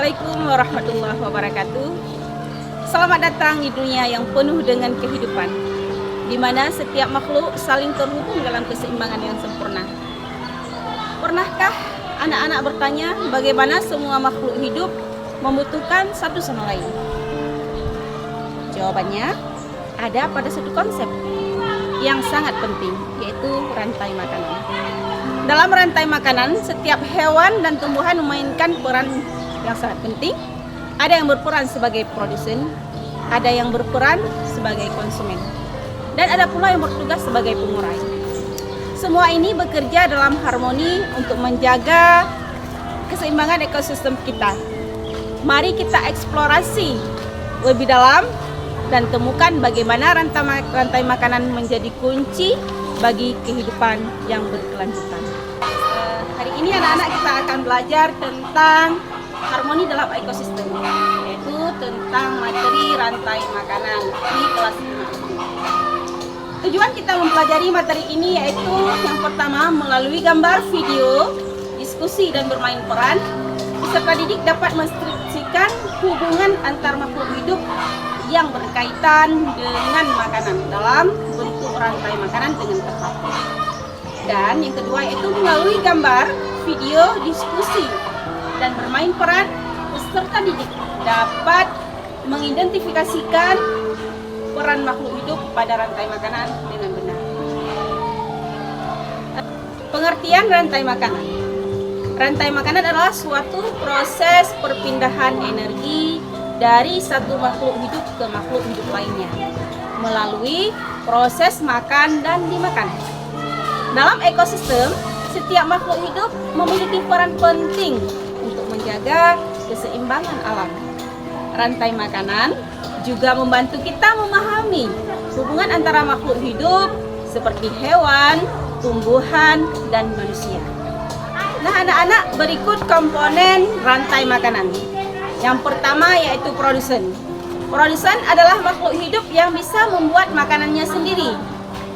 Assalamualaikum warahmatullahi wabarakatuh. Selamat datang di dunia yang penuh dengan kehidupan, di mana setiap makhluk saling terhubung dalam keseimbangan yang sempurna. Pernahkah anak-anak bertanya bagaimana semua makhluk hidup membutuhkan satu sama lain? Jawabannya ada pada satu konsep yang sangat penting, yaitu rantai makanan. Dalam rantai makanan, setiap hewan dan tumbuhan memainkan peran yang sangat penting. Ada yang berperan sebagai produsen, ada yang berperan sebagai konsumen, dan ada pula yang bertugas sebagai pengurai. Semua ini bekerja dalam harmoni untuk menjaga keseimbangan ekosistem kita. Mari kita eksplorasi lebih dalam dan temukan bagaimana rantai makanan menjadi kunci bagi kehidupan yang berkelanjutan. Hari ini anak-anak kita akan belajar tentang harmoni dalam ekosistem, yaitu tentang materi rantai makanan di kelas 5. Tujuan kita mempelajari materi ini yaitu yang pertama, melalui gambar, video, diskusi dan bermain peran, peserta didik dapat menstruksikan hubungan antar makhluk hidup yang berkaitan dengan makanan dalam bentuk rantai makanan dengan tepat. Dan yang kedua yaitu melalui gambar, video, diskusi dan bermain peran, peserta didik dapat mengidentifikasikan peran makhluk hidup pada rantai makanan dengan benar. Pengertian rantai makanan. Rantai makanan adalah suatu proses perpindahan energi dari satu makhluk hidup ke makhluk hidup lainnya melalui proses makan dan dimakan. Dalam ekosistem, setiap makhluk hidup memiliki peran penting untuk menjaga keseimbangan alam. Rantai makanan juga membantu kita memahami hubungan antara makhluk hidup seperti hewan, tumbuhan, dan manusia. Nah, anak-anak, berikut komponen rantai makanan. Yang pertama yaitu produsen. Produsen adalah makhluk hidup yang bisa membuat makanannya sendiri.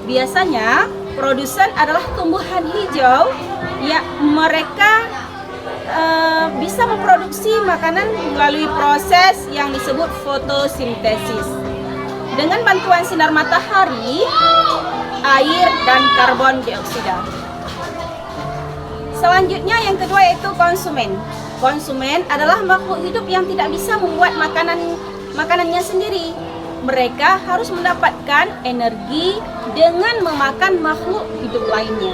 Biasanya produsen adalah tumbuhan hijau yang mereka bisa memproduksi makanan melalui proses yang disebut fotosintesis. Dengan bantuan sinar matahari, air, dan karbon dioksida. Selanjutnya yang kedua yaitu konsumen. Konsumen adalah makhluk hidup yang tidak bisa membuat makanannya sendiri. Mereka harus mendapatkan energi dengan memakan makhluk hidup lainnya.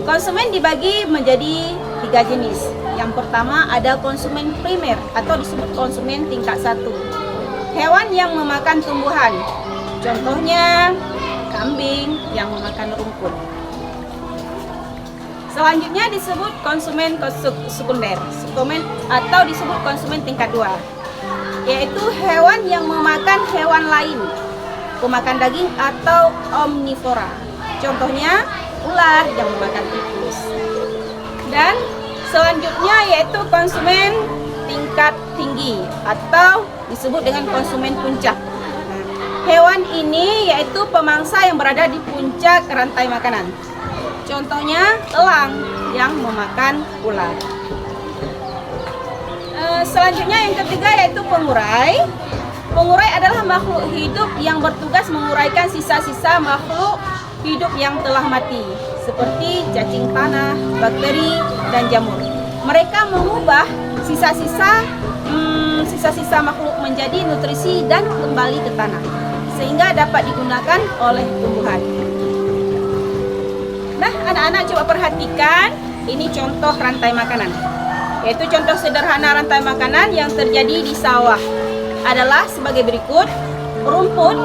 Konsumen dibagi menjadi 3 jenis. Yang pertama ada konsumen primer atau disebut konsumen tingkat 1. Hewan yang memakan tumbuhan. Contohnya kambing yang memakan rumput. Selanjutnya disebut konsumen sekunder atau disebut konsumen tingkat 2, yaitu hewan yang memakan hewan lain, pemakan daging atau omnivora. Contohnya ular yang memakan tikus. Dan selanjutnya yaitu konsumen tingkat tinggi atau disebut dengan konsumen puncak. Hewan ini yaitu pemangsa yang berada di puncak rantai makanan. Contohnya elang yang memakan ular. Selanjutnya yang ketiga yaitu pengurai. Pengurai adalah makhluk hidup yang bertugas menguraikan sisa-sisa makhluk hidup yang telah mati, seperti cacing tanah, bakteri, dan jamur. Mereka mengubah sisa-sisa makhluk menjadi nutrisi dan kembali ke tanah, sehingga dapat digunakan oleh tumbuhan. Nah, anak-anak coba perhatikan, ini contoh rantai makanan. Yaitu contoh sederhana rantai makanan yang terjadi di sawah adalah sebagai berikut. Rumput,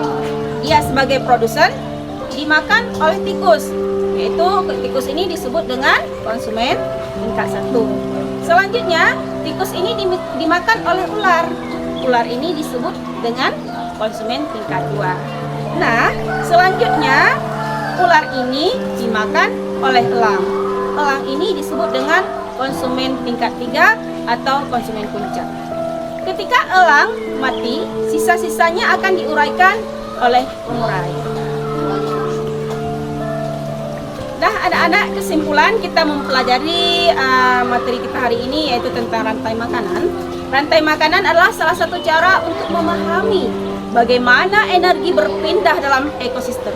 ia sebagai produsen, dimakan oleh tikus. Yaitu tikus ini disebut dengan konsumen tingkat 1. Selanjutnya, tikus ini dimakan oleh ular. Ular ini disebut dengan konsumen tingkat 2. Nah, selanjutnya ular ini dimakan oleh elang. Elang ini disebut dengan konsumen tingkat 3 atau konsumen puncak. Ketika elang mati, sisa-sisanya akan diuraikan oleh pengurai. Nah, anak-anak, kesimpulan kita mempelajari materi kita hari ini yaitu tentang rantai makanan. Rantai makanan adalah salah satu cara untuk memahami bagaimana energi berpindah dalam ekosistem.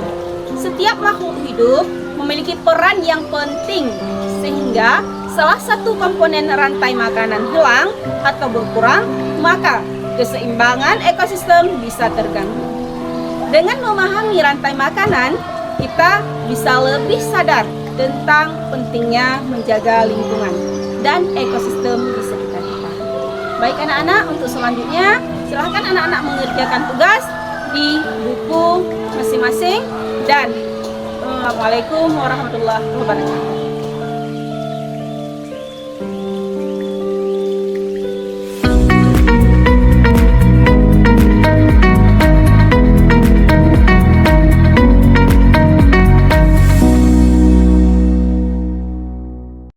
Setiap makhluk hidup memiliki peran yang penting sehingga salah satu komponen rantai makanan hilang atau berkurang, maka keseimbangan ekosistem bisa terganggu. Dengan memahami rantai makanan, kita bisa lebih sadar tentang pentingnya menjaga lingkungan dan ekosistem di sekitar kita. Baik anak-anak, untuk selanjutnya silahkan anak-anak mengerjakan tugas di buku masing-masing dan Assalamualaikum warahmatullahi wabarakatuh.